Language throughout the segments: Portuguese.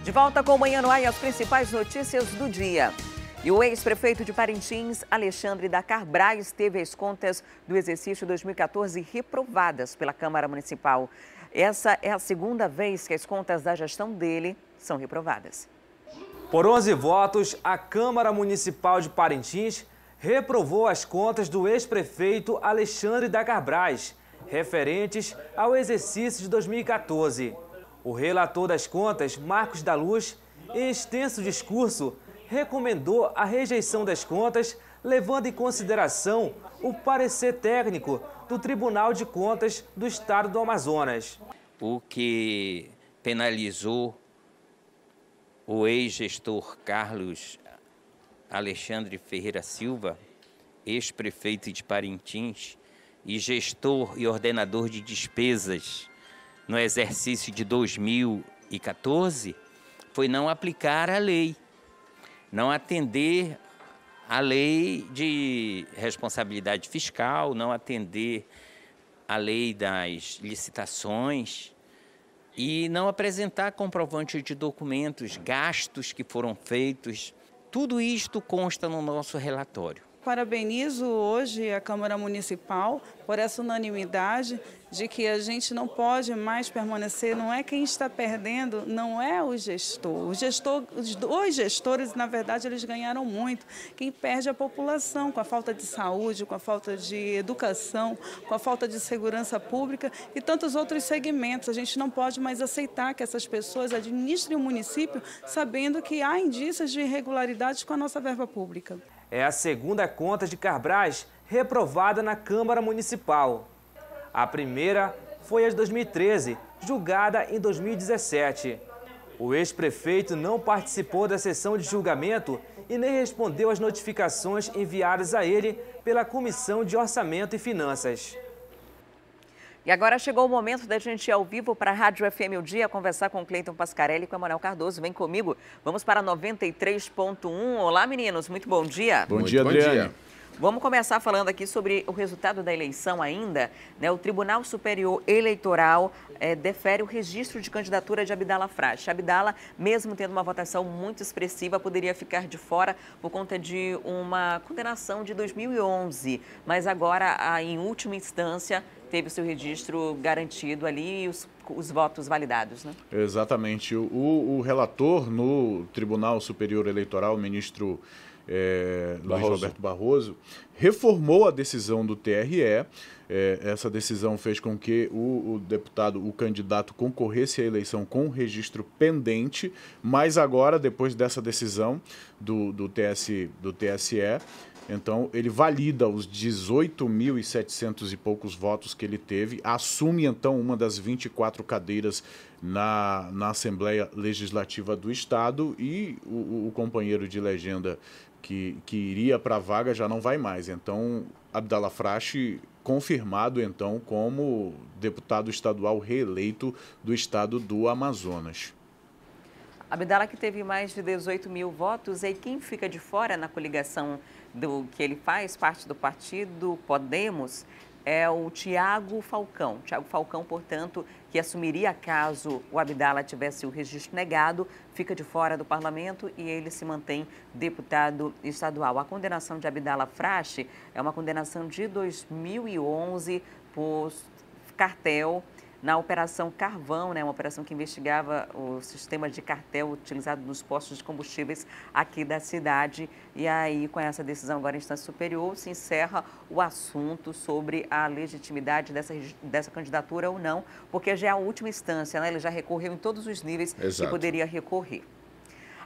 De volta com o Manhã no Ar e as principais notícias do dia. E o ex-prefeito de Parintins, Alexandre da Carbrais, teve as contas do exercício 2014 reprovadas pela Câmara Municipal. Essa é a segunda vez que as contas da gestão dele são reprovadas. Por 11 votos, a Câmara Municipal de Parintins reprovou as contas do ex-prefeito Alexandre da Carbrais, referentes ao exercício de 2014. O relator das contas, Marcos da Luz, em extenso discurso, recomendou a rejeição das contas, levando em consideração o parecer técnico do Tribunal de Contas do Estado do Amazonas. O que penalizou o ex-gestor Carlos Alexandre Ferreira Silva, ex-prefeito de Parintins e gestor e ordenador de despesas no exercício de 2014, foi não aplicar a lei, não atender a lei de responsabilidade fiscal, não atender a lei das licitações e não apresentar comprovante de documentos, gastos que foram feitos. Tudo isto consta no nosso relatório. Parabenizo hoje a Câmara Municipal por essa unanimidade de que a gente não pode mais permanecer, não é quem está perdendo, não é o gestor. Os dois gestores, na verdade, eles ganharam muito. Quem perde é a população, com a falta de saúde, com a falta de educação, com a falta de segurança pública e tantos outros segmentos. A gente não pode mais aceitar que essas pessoas administrem o município sabendo que há indícios de irregularidades com a nossa verba pública. É a segunda conta de Carbrais reprovada na Câmara Municipal. A primeira foi a de 2013, julgada em 2017. O ex-prefeito não participou da sessão de julgamento e nem respondeu às notificações enviadas a ele pela Comissão de Orçamento e Finanças. E agora chegou o momento da gente ir ao vivo para a Rádio FM O Dia, conversar com o Cleiton Pascarelli e com a Manuel Cardoso. Vem comigo, vamos para 93.1. Olá, meninos, muito bom dia. Bom dia, Adriane. Vamos começar falando aqui sobre o resultado da eleição ainda. O Tribunal Superior Eleitoral defere o registro de candidatura de Abdala Frache. Abdala, mesmo tendo uma votação muito expressiva, poderia ficar de fora por conta de uma condenação de 2011. Mas agora, em última instância, teve o seu registro garantido ali e os votos validados, né? Exatamente. O relator no Tribunal Superior Eleitoral, o ministro Luiz Roberto Barroso, reformou a decisão do TRE. Essa decisão fez com que o candidato concorresse à eleição com registro pendente, mas agora, depois dessa decisão do TSE, então ele valida os 18.700 e poucos votos que ele teve, assume então uma das 24 cadeiras na Assembleia Legislativa do Estado e o companheiro de legenda que iria para a vaga já não vai mais. Então, Abdala Frache confirmado então como deputado estadual reeleito do estado do Amazonas. Abdala, que teve mais de 18 mil votos, e quem fica de fora na coligação do que ele faz parte do partido Podemos é o Tiago Falcão. Tiago Falcão, portanto, que assumiria caso o Abdala tivesse o registro negado, fica de fora do parlamento e ele se mantém deputado estadual. A condenação de Abdala Frache é uma condenação de 2011 por cartel na Operação Carvão, uma operação que investigava o sistema de cartel utilizado nos postos de combustíveis aqui da cidade. E aí, com essa decisão agora em instância superior, se encerra o assunto sobre a legitimidade dessa candidatura ou não, porque já é a última instância, Ele já recorreu em todos os níveis que poderia recorrer.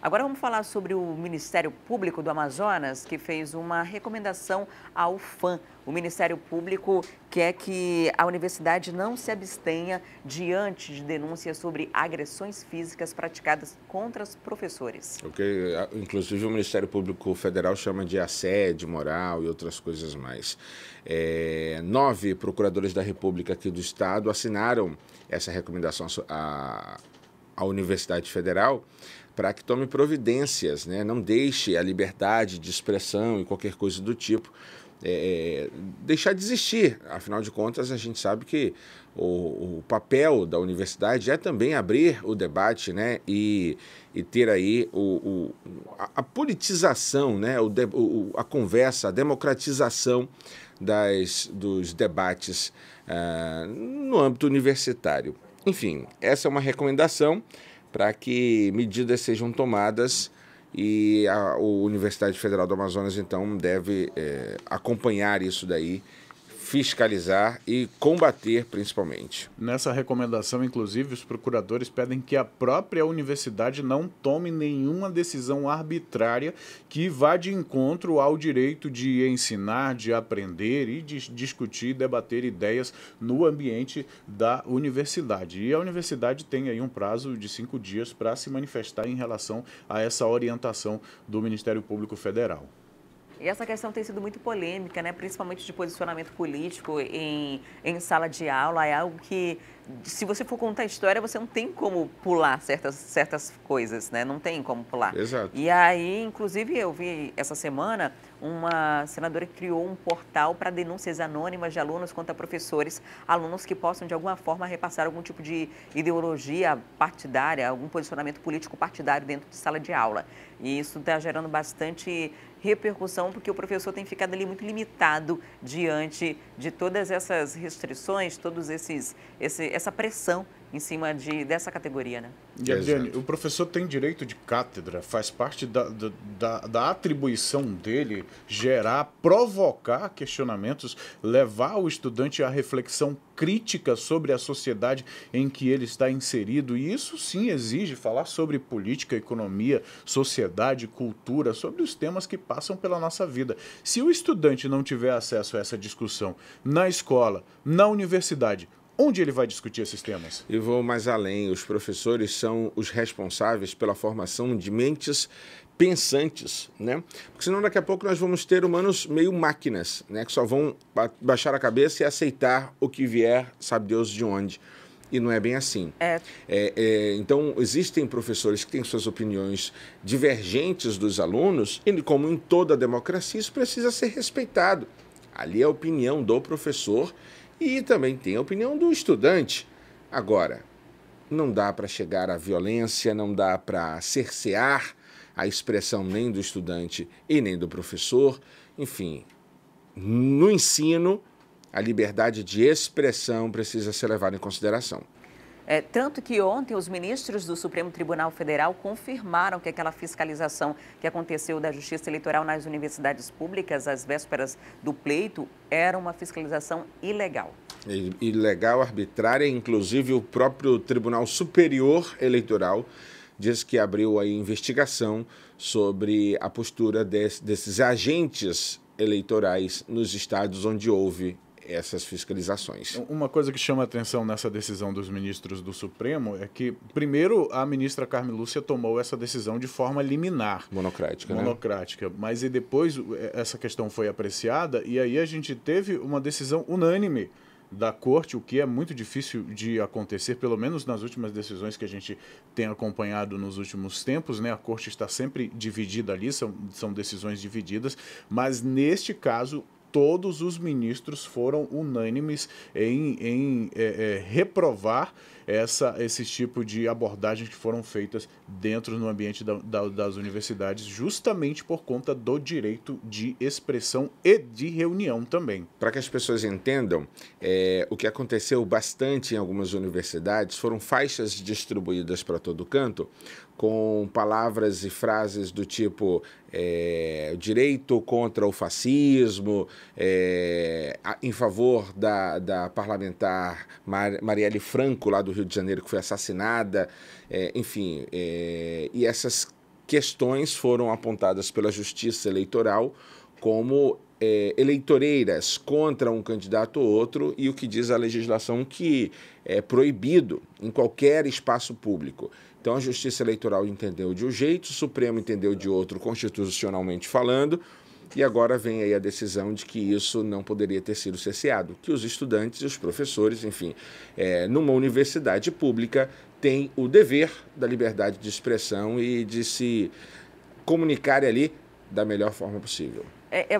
Agora vamos falar sobre o Ministério Público do Amazonas, que fez uma recomendação ao FAM. O Ministério Público quer que a universidade não se abstenha diante de denúncias sobre agressões físicas praticadas contra os professores. Inclusive o Ministério Público Federal chama de assédio moral e outras coisas mais. 9 procuradores da República aqui do Estado assinaram essa recomendação à Universidade Federal para que tome providências, não deixe a liberdade de expressão e qualquer coisa do tipo deixar de existir. Afinal de contas, a gente sabe que o papel da universidade é também abrir o debate, né, e ter aí a politização, né, a conversa, a democratização dos debates no âmbito universitário. Enfim, essa é uma recomendação para que medidas sejam tomadas e a Universidade Federal do Amazonas, então, deve acompanhar isso daí, fiscalizar e combater, principalmente. Nessa recomendação, inclusive, os procuradores pedem que a própria universidade não tome nenhuma decisão arbitrária que vá de encontro ao direito de ensinar, de aprender e de discutir, debater ideias no ambiente da universidade. E a universidade tem aí um prazo de 5 dias para se manifestar em relação a essa orientação do Ministério Público Federal. E essa questão tem sido muito polêmica, né? Principalmente de posicionamento político em sala de aula. É algo que, se você for contar a história, você não tem como pular certas coisas, né? Não tem como pular. Exato. E aí, inclusive, eu vi essa semana uma senadora que criou um portal para denúncias anônimas de alunos contra professores, alunos que possam, de alguma forma, repassar algum tipo de ideologia partidária, algum posicionamento político partidário dentro de sala de aula. E isso está gerando bastante repercussão, porque o professor tem ficado ali muito limitado diante de todas essas restrições, essa pressão em cima dessa categoria, né? E, Adriane, o professor tem direito de cátedra, faz parte da atribuição dele provocar questionamentos, levar o estudante à reflexão crítica sobre a sociedade em que ele está inserido, e isso sim exige falar sobre política, economia, sociedade, cultura, sobre os temas que passam pela nossa vida. Se o estudante não tiver acesso a essa discussão na escola, na universidade, onde ele vai discutir esses temas? E vou mais além, os professores são os responsáveis pela formação de mentes pensantes, né? Porque senão daqui a pouco nós vamos ter humanos meio máquinas, né? Que só vão baixar a cabeça e aceitar o que vier, sabe Deus de onde. E não é bem assim. Então, existem professores que têm suas opiniões divergentes dos alunos e, como em toda democracia, isso precisa ser respeitado. Ali é a opinião do professor e também tem a opinião do estudante. Agora, não dá para chegar à violência, não dá para cercear a expressão nem do estudante e nem do professor. Enfim, no ensino, a liberdade de expressão precisa ser levada em consideração. Tanto que ontem os ministros do Supremo Tribunal Federal confirmaram que aquela fiscalização que aconteceu da Justiça Eleitoral nas universidades públicas às vésperas do pleito era uma fiscalização ilegal. Ilegal, arbitrária, inclusive o próprio Tribunal Superior Eleitoral diz que abriu a investigação sobre a postura desses agentes eleitorais nos estados onde houve essas fiscalizações. Uma coisa que chama a atenção nessa decisão dos ministros do Supremo é que, primeiro, a ministra Carmen Lúcia tomou essa decisão de forma liminar. Monocrática, né? Mas e depois essa questão foi apreciada e aí a gente teve uma decisão unânime da Corte, o que é muito difícil de acontecer, pelo menos nas últimas decisões que a gente tem acompanhado nos últimos tempos, né? A Corte está sempre dividida ali, são decisões divididas, mas neste caso todos os ministros foram unânimes em reprovar esse tipo de abordagens que foram feitas dentro no ambiente das universidades, justamente por conta do direito de expressão e de reunião também. Para que as pessoas entendam, o que aconteceu bastante em algumas universidades foram faixas distribuídas para todo canto, com palavras e frases do tipo direito contra o fascismo, em favor da parlamentar Marielle Franco, lá do Rio de Janeiro, que foi assassinada, enfim, e essas questões foram apontadas pela Justiça Eleitoral como eleitoreiras contra um candidato ou outro, e o que diz a legislação que é proibido em qualquer espaço público. Então, a Justiça Eleitoral entendeu de um jeito, o Supremo entendeu de outro, constitucionalmente falando, e agora vem aí a decisão de que isso não poderia ter sido cerceado, que os estudantes e os professores, enfim, numa universidade pública, têm o dever da liberdade de expressão e de se comunicar ali da melhor forma possível.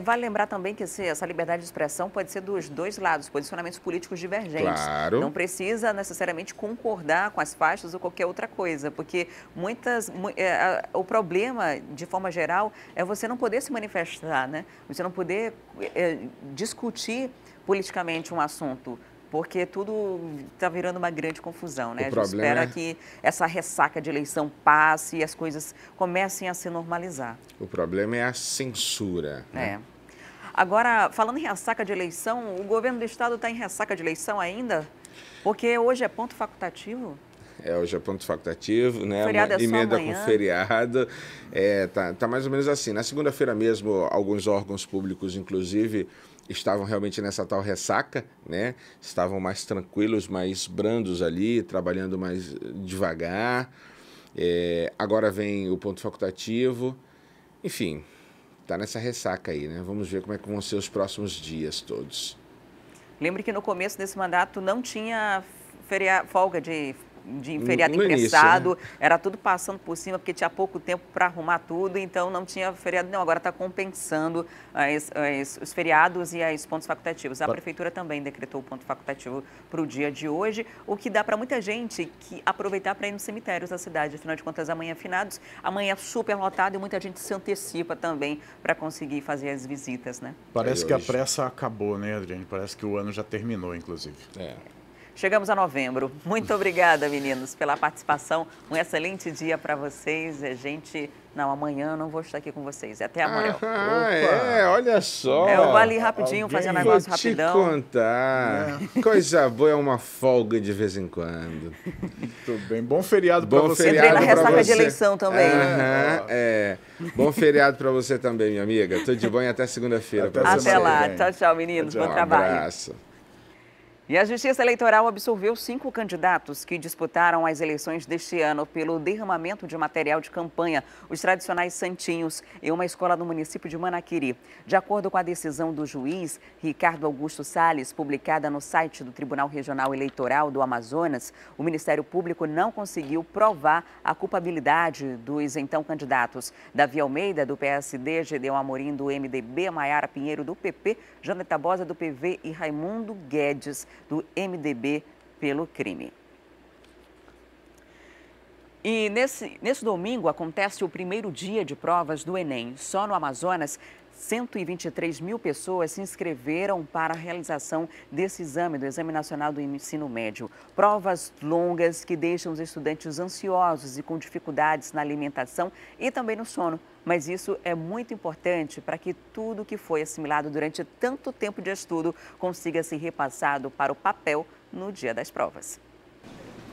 Vale lembrar também que essa liberdade de expressão pode ser dos dois lados, posicionamentos políticos divergentes. Claro. Não precisa necessariamente concordar com as faixas ou qualquer outra coisa, porque o problema, de forma geral, é você não poder se manifestar, né? Você não poder discutir politicamente um assunto, porque tudo está virando uma grande confusão, né? A gente espera que essa ressaca de eleição passe e as coisas comecem a se normalizar. O problema é a censura, né? Agora, falando em ressaca de eleição, o governo do estado está em ressaca de eleição ainda? Porque hoje é ponto facultativo? Hoje é ponto facultativo, né? Feriado é só emenda amanhã. Com feriado. Tá mais ou menos assim. Na segunda-feira mesmo, alguns órgãos públicos, inclusive, estavam realmente nessa tal ressaca, né? Estavam mais tranquilos, mais brandos ali, trabalhando mais devagar. Agora vem o ponto facultativo. Enfim, tá nessa ressaca aí, né? Vamos ver como é que vão ser os próximos dias todos. Lembre que no começo desse mandato não tinha folga de feriado No emprestado, início, né? Era tudo passando por cima, porque tinha pouco tempo para arrumar tudo, então não tinha feriado, não, agora está compensando os feriados e os pontos facultativos. A Prefeitura também decretou o ponto facultativo para o dia de hoje, o que dá para muita gente aproveitar para ir nos cemitérios da cidade. Afinal de contas, amanhã é finados, amanhã é super lotado e muita gente se antecipa também para conseguir fazer as visitas, né? Parece que a pressa acabou, né, Adriane? Parece que o ano já terminou, inclusive. Chegamos a novembro. Muito obrigada, meninos, pela participação. Um excelente dia para vocês. Amanhã eu não vou estar aqui com vocês. Até amanhã. Olha só. Eu vou ali rapidinho, fazer um negócio rapidão. Vou te contar. Coisa boa é uma folga de vez em quando. Tudo bem. Bom feriado para você. Entrei na ressaca de eleição também. Bom feriado para você também, minha amiga. Tudo de bom e até segunda-feira. Até lá. Tchau, tchau, meninos. Bom trabalho. Um abraço. E a Justiça Eleitoral absolveu 5 candidatos que disputaram as eleições deste ano pelo derramamento de material de campanha, os tradicionais santinhos, em uma escola no município de Manaquiri. De acordo com a decisão do juiz Ricardo Augusto Salles, publicada no site do Tribunal Regional Eleitoral do Amazonas, o Ministério Público não conseguiu provar a culpabilidade dos então candidatos Davi Almeida, do PSD, Gedeon Amorim, do MDB, Maiara Pinheiro, do PP, Jana Tabosa, do PV e Raimundo Guedes, do MDB, pelo crime. E nesse domingo acontece o primeiro dia de provas do Enem. Só no Amazonas, 123 mil pessoas se inscreveram para a realização desse exame, do Exame Nacional do Ensino Médio. Provas longas que deixam os estudantes ansiosos e com dificuldades na alimentação e também no sono. Mas isso é muito importante para que tudo que foi assimilado durante tanto tempo de estudo consiga ser repassado para o papel no dia das provas.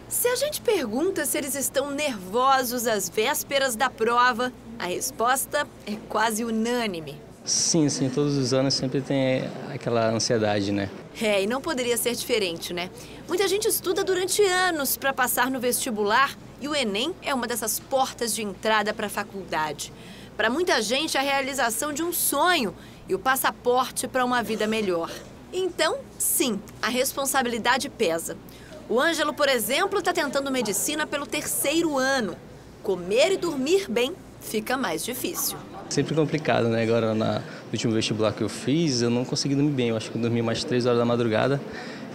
Se a gente pergunta se eles estão nervosos às vésperas da prova, a resposta é quase unânime. Sim, todos os anos sempre tem aquela ansiedade, né? E não poderia ser diferente, né? Muita gente estuda durante anos para passar no vestibular e o Enem é uma dessas portas de entrada para a faculdade. Para muita gente, a realização de um sonho e o passaporte para uma vida melhor. Então, sim, a responsabilidade pesa. O Ângelo, por exemplo, está tentando medicina pelo 3º ano. Comer e dormir bem fica mais difícil. Sempre complicado, né? Agora, no último vestibular que eu fiz, eu não consegui dormir bem. Eu acho que eu dormi mais 3 horas da madrugada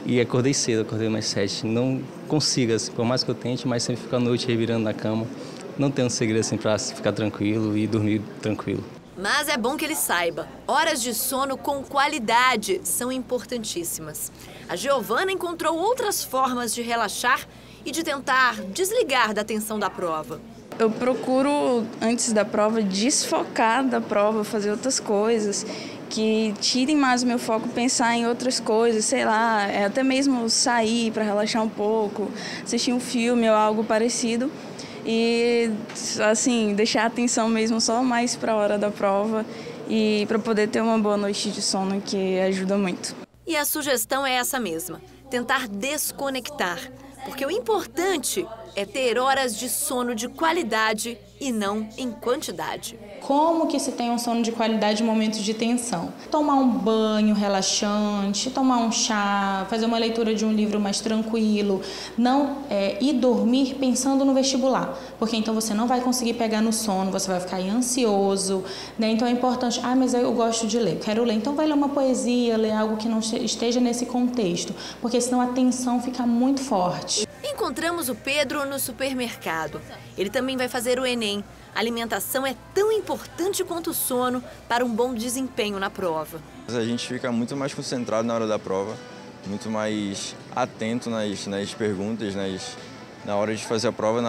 e acordei cedo, acordei mais 7. Não consigo, assim, por mais que eu tente, mas sempre fico à noite revirando na cama. Não tem um segredo assim para ficar tranquilo e dormir tranquilo. Mas é bom que ele saiba, horas de sono com qualidade são importantíssimas. A Giovana encontrou outras formas de relaxar e de tentar desligar da tensão da prova. Eu procuro, antes da prova, desfocar da prova, fazer outras coisas que tirem mais o meu foco, pensar em outras coisas, sei lá, até mesmo sair para relaxar um pouco, assistir um filme ou algo parecido. E, assim, deixar a atenção mesmo só mais para a hora da prova e para poder ter uma boa noite de sono, que ajuda muito. E a sugestão é essa mesma, tentar desconectar, porque o importante é ter horas de sono de qualidade e não em quantidade. Como que se tem um sono de qualidade em momentos de tensão? Tomar um banho relaxante, tomar um chá, fazer uma leitura de um livro mais tranquilo, não ir dormir pensando no vestibular, porque então você não vai conseguir pegar no sono, você vai ficar ansioso, né? Então é importante, mas eu gosto de ler, quero ler, então vai ler uma poesia, ler algo que não esteja nesse contexto, porque senão a tensão fica muito forte. Encontramos o Pedro no supermercado. Ele também vai fazer o Enem. A alimentação é tão importante quanto o sono para um bom desempenho na prova. A gente fica muito mais concentrado na hora da prova, muito mais atento nas perguntas, na hora de fazer a prova,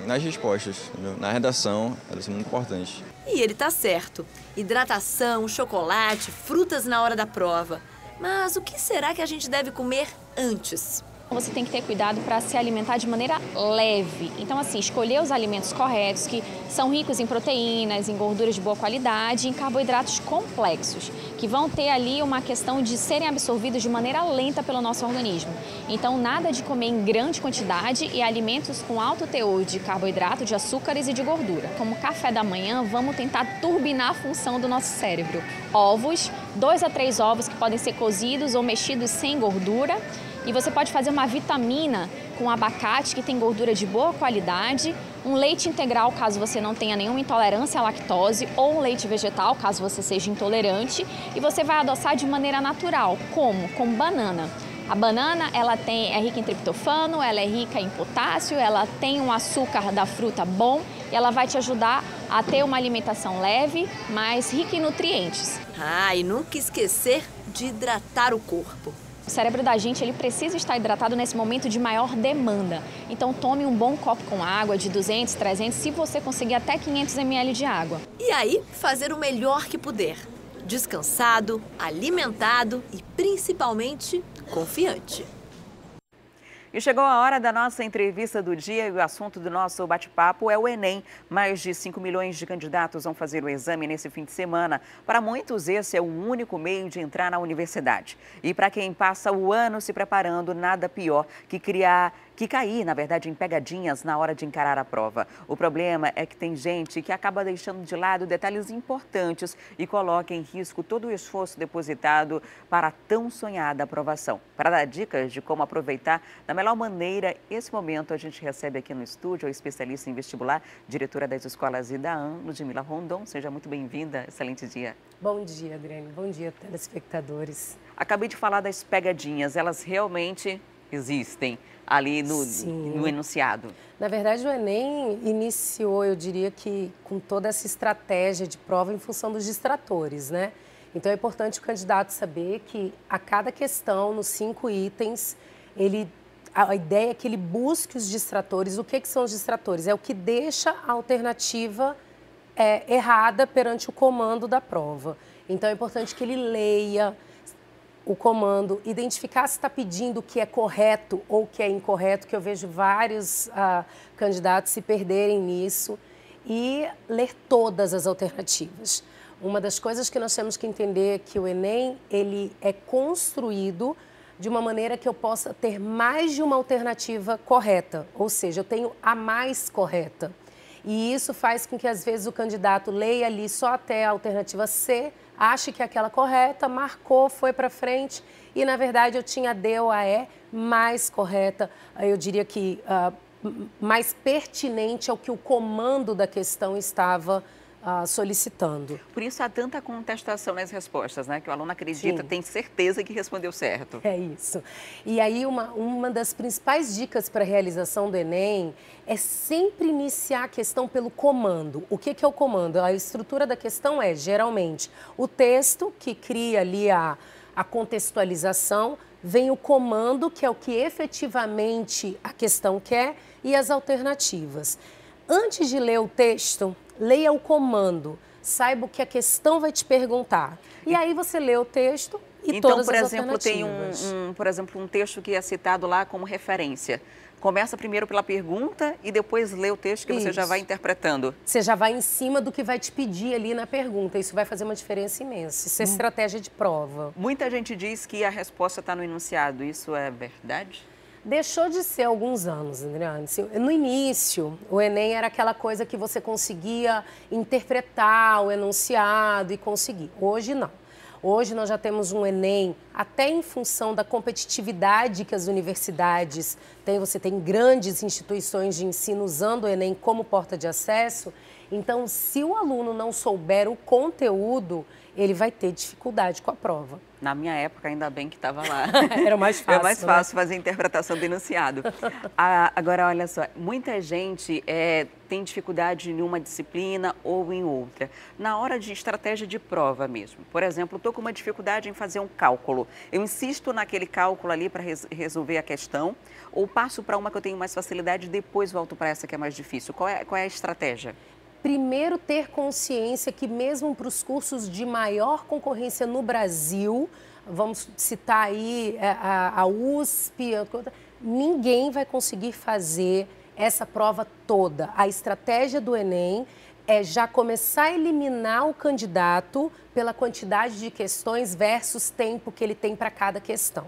nas respostas, entendeu? Na redação, elas são muito importantes. E ele tá certo. Hidratação, chocolate, frutas na hora da prova. Mas o que será que a gente deve comer antes? Você tem que ter cuidado para se alimentar de maneira leve. Então, assim, escolher os alimentos corretos, que são ricos em proteínas, em gorduras de boa qualidade e em carboidratos complexos, que vão ter ali uma questão de serem absorvidos de maneira lenta pelo nosso organismo. Então, nada de comer em grande quantidade e alimentos com alto teor de carboidrato, de açúcares e de gordura. Como café da manhã, vamos tentar turbinar a função do nosso cérebro. Ovos, 2 a 3 ovos que podem ser cozidos ou mexidos sem gordura. E você pode fazer uma vitamina com abacate, que tem gordura de boa qualidade, um leite integral, caso você não tenha nenhuma intolerância à lactose, ou um leite vegetal, caso você seja intolerante, e você vai adoçar de maneira natural. Como? Com banana. A banana, ela é rica em triptofano, ela é rica em potássio, ela tem um açúcar da fruta bom, e ela vai te ajudar a ter uma alimentação leve, mas rica em nutrientes. E nunca esquecer de hidratar o corpo. O cérebro da gente, ele precisa estar hidratado nesse momento de maior demanda. Então tome um bom copo com água de 200, 300, se você conseguir até 500 ml de água. E aí, fazer o melhor que puder. Descansado, alimentado e principalmente confiante. E chegou a hora da nossa entrevista do dia e o assunto do nosso bate-papo é o Enem. Mais de 5 milhões de candidatos vão fazer o exame nesse fim de semana. Para muitos, esse é o único meio de entrar na universidade. E para quem passa o ano se preparando, nada pior que cair, na verdade, em pegadinhas na hora de encarar a prova. O problema é que tem gente que acaba deixando de lado detalhes importantes e coloca em risco todo o esforço depositado para a tão sonhada aprovação. Para dar dicas de como aproveitar da melhor maneira esse momento, a gente recebe aqui no estúdio a especialista em vestibular, diretora das escolas Idaan, Ludmila Rondon. Seja muito bem-vinda. Excelente dia. Bom dia, Adriane. Bom dia, telespectadores. Acabei de falar das pegadinhas. Elas realmente existem ali no enunciado. Na verdade, o Enem iniciou, eu diria que com toda essa estratégia de prova em função dos distratores, né? Então é importante o candidato saber que a cada questão, nos 5 itens, a ideia é que ele busque os distratores. O que são os distratores? É o que deixa a alternativa errada perante o comando da prova. Então é importante que ele leia o comando, identificar se está pedindo o que é correto ou o que é incorreto, que eu vejo vários candidatos se perderem nisso, e ler todas as alternativas. Uma das coisas que nós temos que entender é que o Enem ele é construído de uma maneira que eu possa ter mais de uma alternativa correta, ou seja, eu tenho a mais correta. E isso faz com que, às vezes, o candidato leia ali só até a alternativa C, ache que é aquela correta, marcou, foi para frente e, na verdade, eu tinha a D ou a E mais correta. Eu diria que mais pertinente ao que o comando da questão estava solicitando. Por isso há tanta contestação nas respostas, né? Que o aluno acredita, tem certeza que respondeu certo. É isso. E aí uma das principais dicas para a realização do Enem é sempre iniciar a questão pelo comando. O que é o comando? A estrutura da questão é, geralmente, o texto que cria ali a contextualização, vem o comando, que é o que efetivamente a questão quer, e as alternativas. Antes de ler o texto, leia o comando, saiba o que a questão vai te perguntar. E aí você lê o texto e todas as alternativas. Tem por exemplo, um texto que é citado lá como referência. Começa primeiro pela pergunta e depois lê o texto que você já vai interpretando. Você já vai em cima do que vai te pedir ali na pergunta. Isso vai fazer uma diferença imensa. Isso é estratégia de prova. Muita gente diz que a resposta está no enunciado. Isso é verdade? Deixou de ser alguns anos, Adriane. No início, o Enem era aquela coisa que você conseguia interpretar o enunciado e conseguir. Hoje, não. Hoje nós já temos um Enem, até em função da competitividade que as universidades têm. Você tem grandes instituições de ensino usando o Enem como porta de acesso. Então, se o aluno não souber o conteúdo, ele vai ter dificuldade com a prova. Na minha época, ainda bem que estava lá. Era mais fácil. Era mais fácil, né? Fazer a interpretação do enunciado. Agora, olha só, muita gente tem dificuldade em uma disciplina ou em outra. Na hora de estratégia de prova mesmo. Por exemplo, estou com uma dificuldade em fazer um cálculo. Eu insisto naquele cálculo ali para resolver a questão, ou passo para uma que eu tenho mais facilidade e depois volto para essa que é mais difícil. Qual é a estratégia? Primeiro, ter consciência que mesmo para os cursos de maior concorrência no Brasil, vamos citar aí a USP, ninguém vai conseguir fazer essa prova toda. A estratégia do Enem é já começar a eliminar o candidato pela quantidade de questões versus tempo que ele tem para cada questão.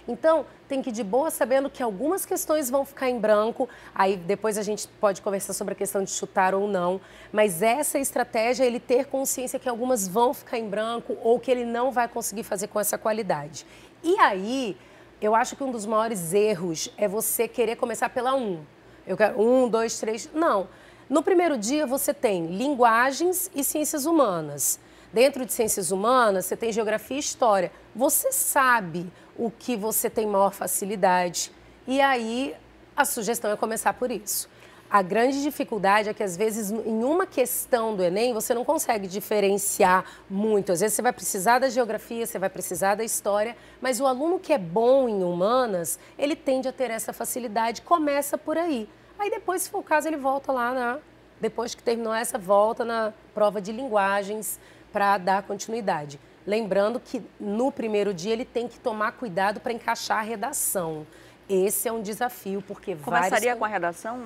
Então, tem que ir de boa sabendo que algumas questões vão ficar em branco, aí depois a gente pode conversar sobre a questão de chutar ou não, mas essa estratégia é ele ter consciência que algumas vão ficar em branco ou que ele não vai conseguir fazer com essa qualidade. E aí, eu acho que um dos maiores erros é você querer começar pela 1. Eu quero 1, 2, 3, não. No primeiro dia você tem linguagens e ciências humanas. Dentro de ciências humanas, você tem geografia e história. Você sabe o que você tem maior facilidade. E aí, a sugestão é começar por isso. A grande dificuldade é que, às vezes, em uma questão do Enem, você não consegue diferenciar muito. Às vezes, você vai precisar da geografia, você vai precisar da história, mas o aluno que é bom em humanas, ele tende a ter essa facilidade, começa por aí. Aí, depois, se for o caso, ele volta lá, depois que terminou essa, volta na prova de linguagens, para dar continuidade. Lembrando que no primeiro dia ele tem que tomar cuidado para encaixar a redação. Esse é um desafio, porque Começaria com a redação?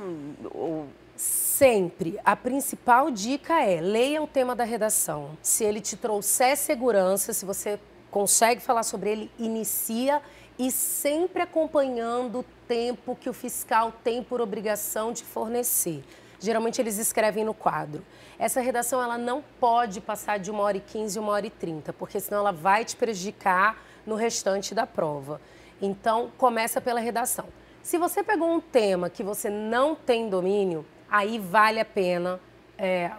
Sempre. A principal dica é, leia o tema da redação. Se ele te trouxer segurança, se você consegue falar sobre ele, inicia e sempre acompanhando o tempo que o fiscal tem por obrigação de fornecer. Geralmente eles escrevem no quadro. Essa redação ela não pode passar de 1h15 e 1h30, porque senão ela vai te prejudicar no restante da prova. Então, começa pela redação. Se você pegou um tema que você não tem domínio, aí vale a pena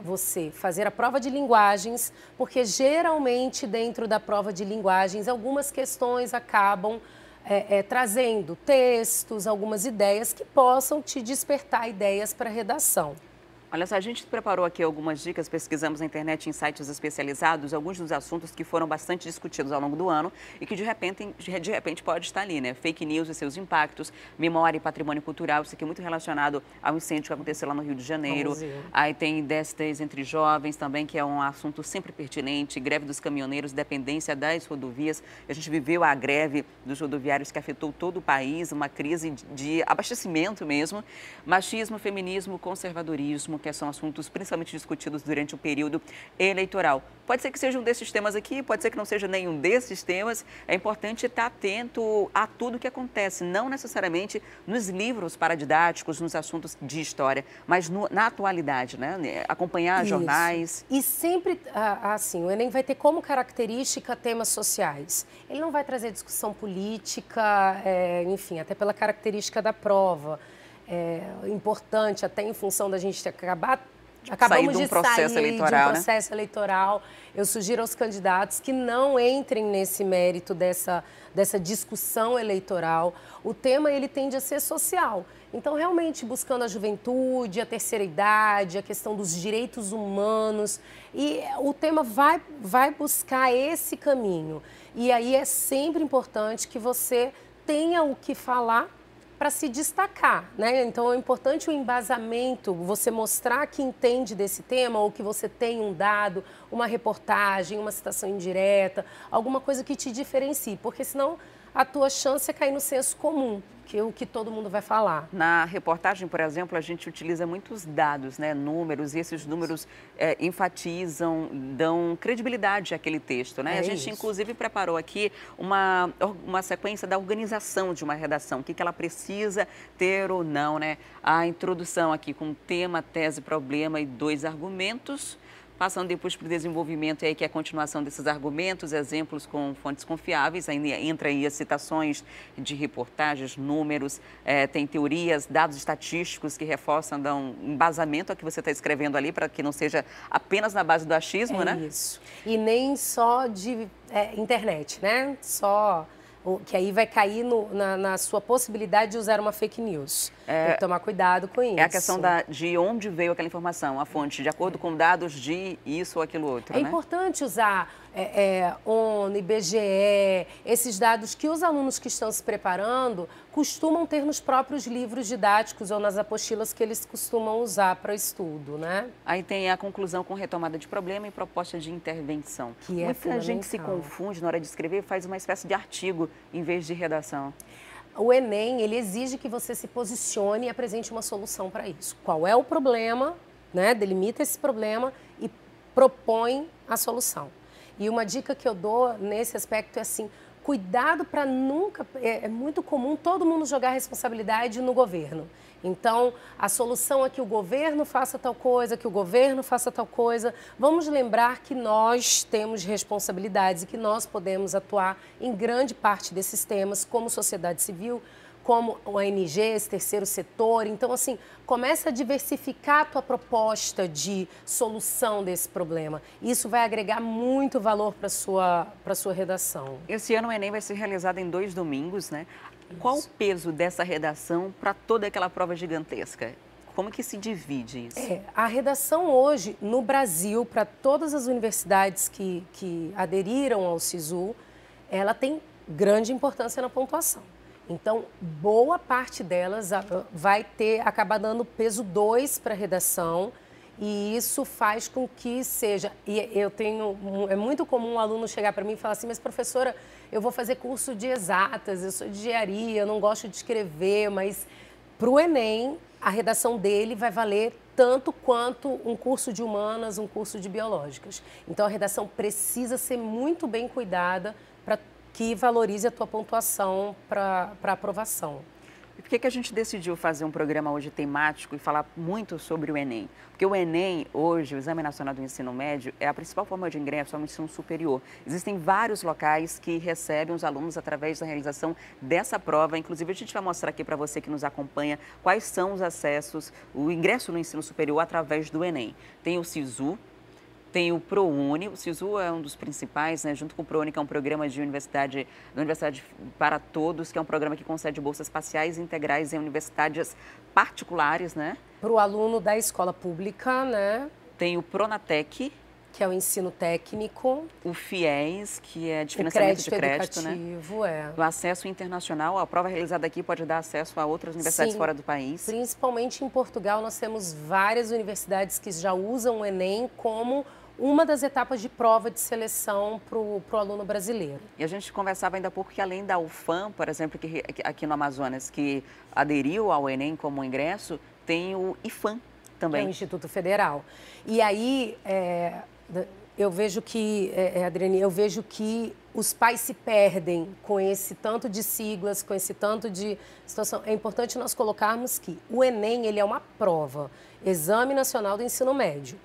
você fazer a prova de linguagens, porque geralmente dentro da prova de linguagens algumas questões acabam trazendo textos, algumas ideias que possam te despertar ideias para redação. Olha só, a gente preparou aqui algumas dicas, pesquisamos na internet em sites especializados, alguns dos assuntos que foram bastante discutidos ao longo do ano e que de repente pode estar ali, né? Fake news e seus impactos, memória e patrimônio cultural, isso aqui é muito relacionado ao incêndio que aconteceu lá no Rio de Janeiro. Aí tem décidas entre jovens também, que é um assunto sempre pertinente, greve dos caminhoneiros, dependência das rodovias. A gente viveu a greve dos rodoviários que afetou todo o país, uma crise de abastecimento mesmo. Machismo, feminismo, conservadorismo, que são assuntos principalmente discutidos durante o período eleitoral. Pode ser que seja um desses temas aqui, pode ser que não seja nenhum desses temas. É importante estar atento a tudo que acontece, não necessariamente nos livros paradidáticos, nos assuntos de história, mas na atualidade, né? Acompanhar jornais. E sempre, assim, o Enem vai ter como característica temas sociais. Ele não vai trazer discussão política, enfim, até pela característica da prova. Importante, até em função da gente acabamos de sair de um processo eleitoral. Eu sugiro aos candidatos que não entrem nesse mérito dessa discussão eleitoral. O tema ele tende a ser social. Então, realmente, buscando a juventude, a terceira idade, a questão dos direitos humanos. E o tema vai buscar esse caminho. E aí é sempre importante que você tenha o que falar para se destacar, né? Então, é importante o embasamento, você mostrar que entende desse tema ou que você tem um dado, uma reportagem, uma citação indireta, alguma coisa que te diferencie, porque senão a tua chance é cair no senso comum. que o que todo mundo vai falar. Na reportagem, por exemplo, a gente utiliza muitos dados, né, números, e esses números enfatizam, dão credibilidade àquele texto, né? A gente, inclusive, preparou aqui uma sequência da organização de uma redação, o que ela precisa ter ou não, né? A introdução aqui com tema, tese, problema e 2 argumentos, passando depois para o desenvolvimento, aí, que é a continuação desses argumentos, exemplos com fontes confiáveis, aí entra aí as citações de reportagens, números, tem teorias, dados estatísticos que reforçam, dão embasamento ao que você está escrevendo ali, para que não seja apenas na base do achismo, né? Isso. E nem só de internet, né? Só... que aí vai cair na sua possibilidade de usar uma fake news. Tem que tomar cuidado com isso. É a questão de onde veio aquela informação, a fonte, de acordo com dados de isso ou aquilo outro, né? É importante usar ONU, IBGE, esses dados que os alunos que estão se preparando costumam ter nos próprios livros didáticos ou nas apostilas que eles costumam usar para estudo, né? Aí tem a conclusão com retomada de problema e proposta de intervenção. Que é Muita gente se confunde na hora de escrever, faz uma espécie de artigo em vez de redação. O Enem, ele exige que você se posicione e apresente uma solução para isso. Qual é o problema, né? Delimita esse problema e propõe a solução. E uma dica que eu dou nesse aspecto é assim, cuidado para nunca... É muito comum todo mundo jogar a responsabilidade no governo. Então, a solução é que o governo faça tal coisa, que o governo faça tal coisa. Vamos lembrar que nós temos responsabilidades e que nós podemos atuar em grande parte desses temas, como sociedade civil, como ONGs, terceiro setor. Então, assim, começa a diversificar a tua proposta de solução desse problema. Isso vai agregar muito valor para a sua redação. Esse ano o Enem vai ser realizado em 2 domingos, né? Isso. Qual o peso dessa redação para toda aquela prova gigantesca? Como que se divide isso? A redação hoje, no Brasil, para todas as universidades que aderiram ao SISU, ela tem grande importância na pontuação. Então, boa parte delas vai acabar dando peso 2 para a redação, e isso faz com que seja... É muito comum um aluno chegar para mim e falar assim, mas professora, eu vou fazer curso de exatas, eu sou de engenharia, eu não gosto de escrever, mas para o Enem, a redação dele vai valer tanto quanto um curso de humanas, um curso de biológicas. Então, a redação precisa ser muito bem cuidada para que valorize a tua pontuação para aprovação. E por que a gente decidiu fazer um programa hoje temático e falar muito sobre o Enem? Porque o Enem, hoje, o Exame Nacional do Ensino Médio, é a principal forma de ingresso ao ensino superior. Existem vários locais que recebem os alunos através da realização dessa prova. Inclusive, a gente vai mostrar aqui para você que nos acompanha quais são os acessos, o ingresso no ensino superior através do Enem. Tem o SISU, tem o ProUni, o SISU é um dos principais, né, junto com o ProUni, que é um programa de universidade para todos, que é um programa que concede bolsas parciais e integrais em universidades particulares, né? Para o aluno da escola pública, né? Tem o Pronatec, que é o ensino técnico. O FIES, que é de financiamento de crédito, educativo, né? O acesso internacional, a prova realizada aqui pode dar acesso a outras universidades fora do país. Principalmente em Portugal, nós temos várias universidades que já usam o Enem como uma das etapas de prova de seleção para o aluno brasileiro. E a gente conversava ainda há pouco que além da UFAM, por exemplo, que aqui no Amazonas, que aderiu ao Enem como ingresso, tem o IFAM também. É o Instituto Federal. E aí, eu vejo que, Adriane, os pais se perdem com esse tanto de siglas, com esse tanto de situação. É importante nós colocarmos que o Enem, ele é uma prova, Exame Nacional do Ensino Médio.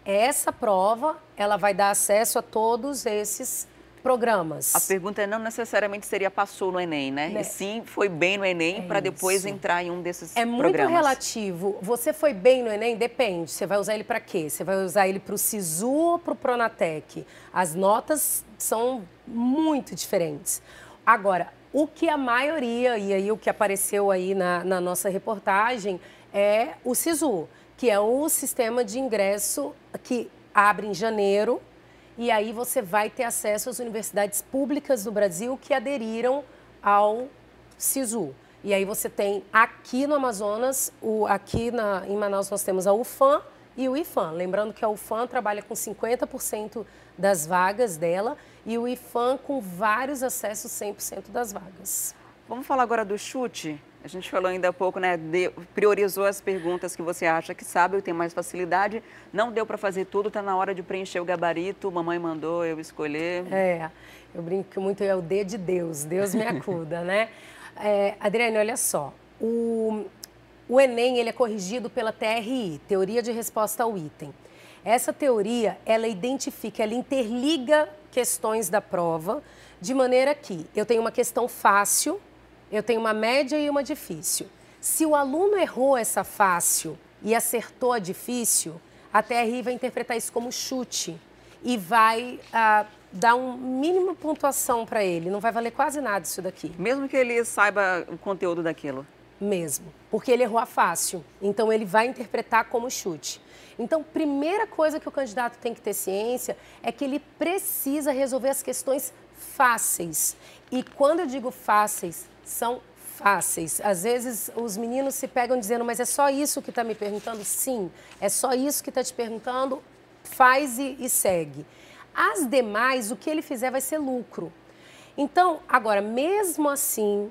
Essa prova, ela vai dar acesso a todos esses programas. A pergunta não necessariamente seria passou no Enem, né? E sim, foi bem no Enem para depois entrar em um desses programas. É muito relativo. Você foi bem no Enem? Depende. Você vai usar ele para quê? Você vai usar ele para o SISU ou para o Pronatec? As notas são muito diferentes. Agora, o que a maioria, e aí o que apareceu aí na nossa reportagem, é o SISU, que é o sistema de ingresso que abre em janeiro, e aí você vai ter acesso às universidades públicas do Brasil que aderiram ao SISU. E aí você tem aqui no Amazonas, em Manaus nós temos a UFAM e o IFAM. Lembrando que a UFAM trabalha com 50% das vagas dela e o IFAM com vários acessos 100% das vagas. Vamos falar agora do chute? A gente falou ainda há pouco, né? Priorizou as perguntas que você acha que sabe ou tem mais facilidade. Não deu para fazer tudo, está na hora de preencher o gabarito. Mamãe mandou eu escolher. Eu brinco muito, é o D de Deus. Deus me acuda, né? Adriane, olha só. O Enem, ele é corrigido pela TRI, Teoria de Resposta ao Item. Essa teoria, ela identifica, ela interliga questões da prova, de maneira que eu tenho uma questão fácil, eu tenho uma média e uma difícil. Se o aluno errou essa fácil e acertou a difícil, a TRI vai interpretar isso como chute e vai dar uma mínima pontuação para ele. Não vai valer quase nada isso daqui. Mesmo que ele saiba o conteúdo daquilo? Mesmo, porque ele errou a fácil. Então, ele vai interpretar como chute. Então, primeira coisa que o candidato tem que ter ciência é que ele precisa resolver as questões fáceis. E quando eu digo fáceis, são fáceis. Às vezes, os meninos se pegam dizendo, mas é só isso que está me perguntando? Sim, é só isso que está te perguntando, faz e segue. As demais, o que ele fizer vai ser lucro. Então, agora, mesmo assim,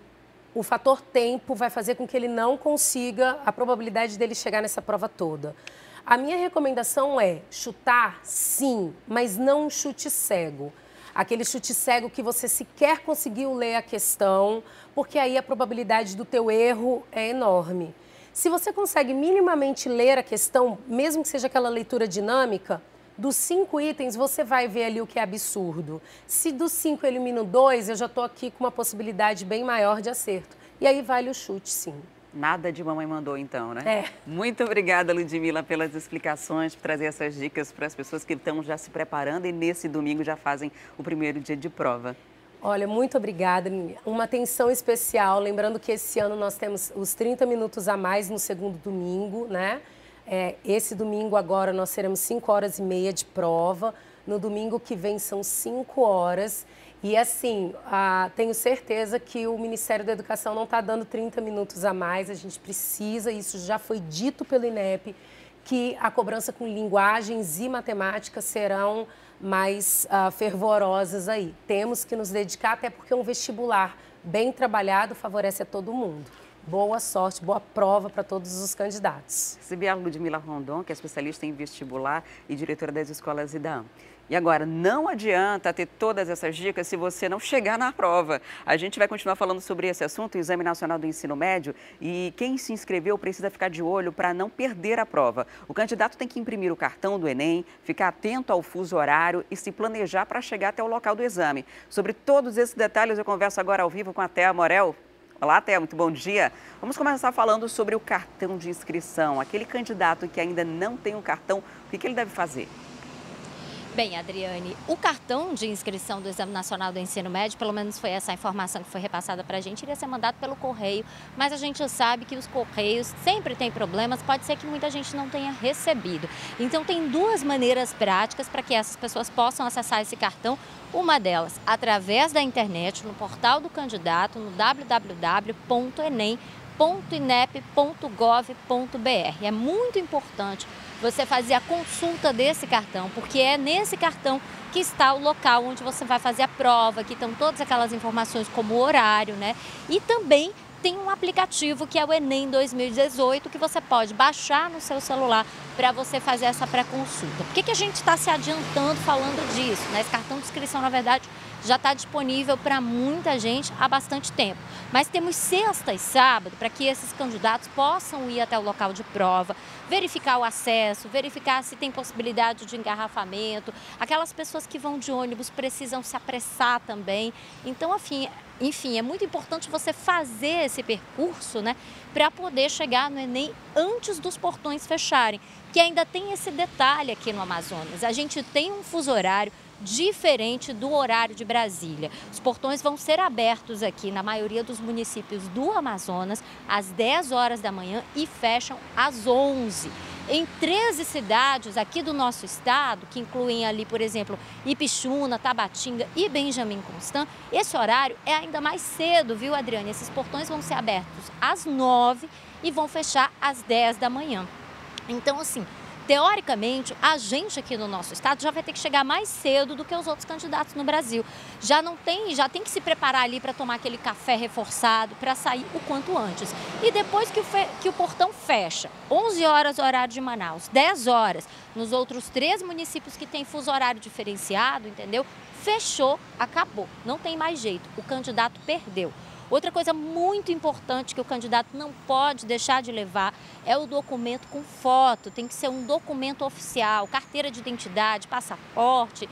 o fator tempo vai fazer com que ele não consiga a probabilidade dele chegar nessa prova toda. A minha recomendação é chutar, sim, mas não um chute cego. Aquele chute cego que você sequer conseguiu ler a questão, porque aí a probabilidade do teu erro é enorme. Se você consegue minimamente ler a questão, mesmo que seja aquela leitura dinâmica, dos 5 itens você vai ver ali o que é absurdo. Se dos 5 eu elimino 2, eu já estou aqui com uma possibilidade bem maior de acerto. E aí vale o chute, sim. Nada de mamãe mandou, então, né? Muito obrigada, Ludmila, pelas explicações, por trazer essas dicas para as pessoas que estão já se preparando e nesse domingo já fazem o primeiro dia de prova. Olha, muito obrigada. Uma atenção especial, lembrando que esse ano nós temos os 30 minutos a mais no segundo domingo, né? Esse domingo agora nós teremos 5 horas e meia de prova. No domingo que vem são 5 horas. E assim, tenho certeza que o Ministério da Educação não está dando 30 minutos a mais. A gente precisa, isso já foi dito pelo INEP, que a cobrança com linguagens e matemática serão mais fervorosas aí. Temos que nos dedicar, até porque um vestibular bem trabalhado favorece a todo mundo. Boa sorte, boa prova para todos os candidatos. Recebi a Ludmila Rondon, que é especialista em vestibular e diretora das escolas IDAM. E agora, não adianta ter todas essas dicas se você não chegar na prova. A gente vai continuar falando sobre esse assunto, o Exame Nacional do Ensino Médio, e quem se inscreveu precisa ficar de olho para não perder a prova. O candidato tem que imprimir o cartão do Enem, ficar atento ao fuso horário e se planejar para chegar até o local do exame. Sobre todos esses detalhes, eu converso agora ao vivo com a Thea Morel. Olá, Thea, muito bom dia. Vamos começar falando sobre o cartão de inscrição. Aquele candidato que ainda não tem um cartão, o que ele deve fazer? Bem, Adriane, o cartão de inscrição do Exame Nacional do Ensino Médio, pelo menos foi essa a informação que foi repassada para a gente, iria ser mandado pelo correio, mas a gente sabe que os correios sempre têm problemas, pode ser que muita gente não tenha recebido. Então, tem 2 maneiras práticas para que essas pessoas possam acessar esse cartão. Uma delas, através da internet, no portal do candidato, no www.enem.inep.gov.br. É muito importante você fazer a consulta desse cartão, porque é nesse cartão que está o local onde você vai fazer a prova, que estão todas aquelas informações como o horário, né? E também tem um aplicativo que é o Enem 2018, que você pode baixar no seu celular para você fazer essa pré-consulta. Por que a gente está se adiantando falando disso, né? Esse cartão de inscrição, na verdade, já está disponível para muita gente há bastante tempo. Mas temos sexta e sábado para que esses candidatos possam ir até o local de prova, verificar o acesso, verificar se tem possibilidade de engarrafamento. Aquelas pessoas que vão de ônibus precisam se apressar também. Então, enfim, é muito importante você fazer esse percurso, né, para poder chegar no Enem antes dos portões fecharem, que ainda tem esse detalhe aqui no Amazonas. A gente tem um fuso horário diferente do horário de Brasília. Os portões vão ser abertos aqui na maioria dos municípios do Amazonas às 10 horas da manhã e fecham às 11. Em 13 cidades aqui do nosso estado, que incluem ali, por exemplo, Ipixuna, Tabatinga e Benjamin Constant, esse horário é ainda mais cedo, viu, Adriane? Esses portões vão ser abertos às 9 e vão fechar às 10 da manhã. Então, assim, Teoricamente, a gente aqui no nosso estado já vai ter que chegar mais cedo do que os outros candidatos no Brasil. Já tem que se preparar ali para tomar aquele café reforçado, para sair o quanto antes. E depois que o portão fecha, 11 horas horário de Manaus, 10 horas nos outros 3 municípios que têm fuso horário diferenciado, entendeu? Fechou, acabou, não tem mais jeito, o candidato perdeu. Outra coisa muito importante que o candidato não pode deixar de levar é o documento com foto. Tem que ser um documento oficial, carteira de identidade, passaporte,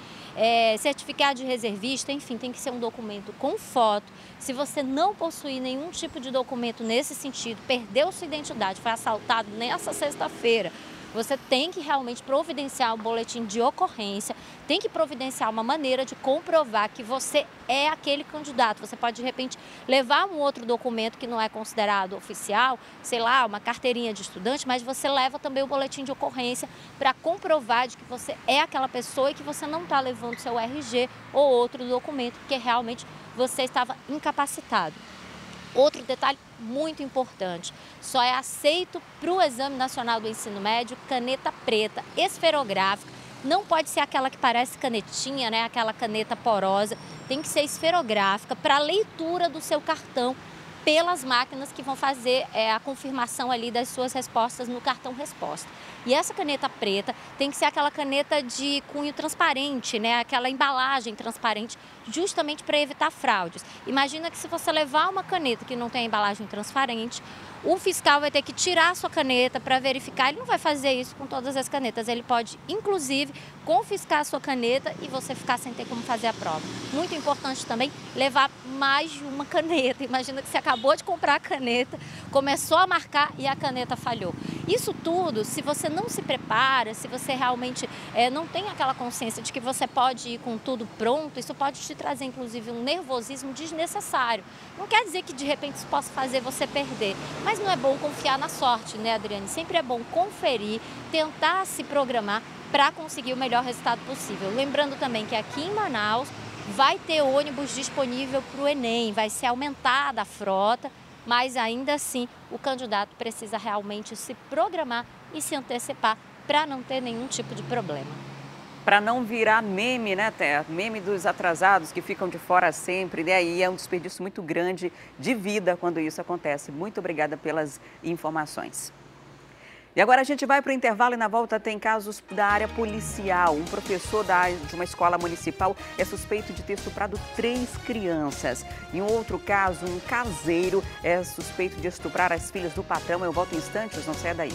certificado de reservista, enfim, tem que ser um documento com foto. Se você não possuir nenhum tipo de documento nesse sentido, perdeu sua identidade, foi assaltado nessa sexta-feira, você tem que realmente providenciar um boletim de ocorrência, tem que providenciar uma maneira de comprovar que você é aquele candidato. Você pode, de repente, levar um outro documento que não é considerado oficial, sei lá, uma carteirinha de estudante, mas você leva também o boletim de ocorrência para comprovar de que você é aquela pessoa e que você não está levando seu RG ou outro documento, porque realmente você estava incapacitado. Outro detalhe muito importante, só é aceito para o Exame Nacional do Ensino Médio caneta preta, esferográfica, não pode ser aquela que parece canetinha, né? Aquela caneta porosa, tem que ser esferográfica para leitura do seu cartão pelas máquinas que vão fazer a confirmação ali das suas respostas no cartão resposta. E essa caneta preta tem que ser aquela caneta de cunho transparente, né? Aquela embalagem transparente, justamente para evitar fraudes. Imagina que se você levar uma caneta que não tem embalagem transparente, o fiscal vai ter que tirar a sua caneta para verificar. Ele não vai fazer isso com todas as canetas. Ele pode, inclusive, confiscar a sua caneta e você ficar sem ter como fazer a prova. Muito importante também levar mais de uma caneta. Imagina que você acabou de comprar a caneta, começou a marcar e a caneta falhou. Isso tudo, se você não se prepara, se você realmente não tem aquela consciência de que você pode ir com tudo pronto, isso pode te trazer, inclusive, um nervosismo desnecessário. Não quer dizer que, de repente, isso possa fazer você perder, mas não é bom confiar na sorte, né, Adriane? Sempre é bom conferir, tentar se programar para conseguir o melhor resultado possível. Lembrando também que aqui em Manaus vai ter ônibus disponível para o Enem, vai ser aumentada a frota, mas ainda assim o candidato precisa realmente se programar e se antecipar para não ter nenhum tipo de problema. Para não virar meme, né, Té? Meme dos atrasados que ficam de fora sempre, né? E é um desperdício muito grande de vida quando isso acontece. Muito obrigada pelas informações. E agora a gente vai para o intervalo e na volta tem casos da área policial. Um professor de uma escola municipal é suspeito de ter estuprado 3 crianças. Em um outro caso, um caseiro é suspeito de estuprar as filhas do patrão. Eu volto em instantes, não saia daí.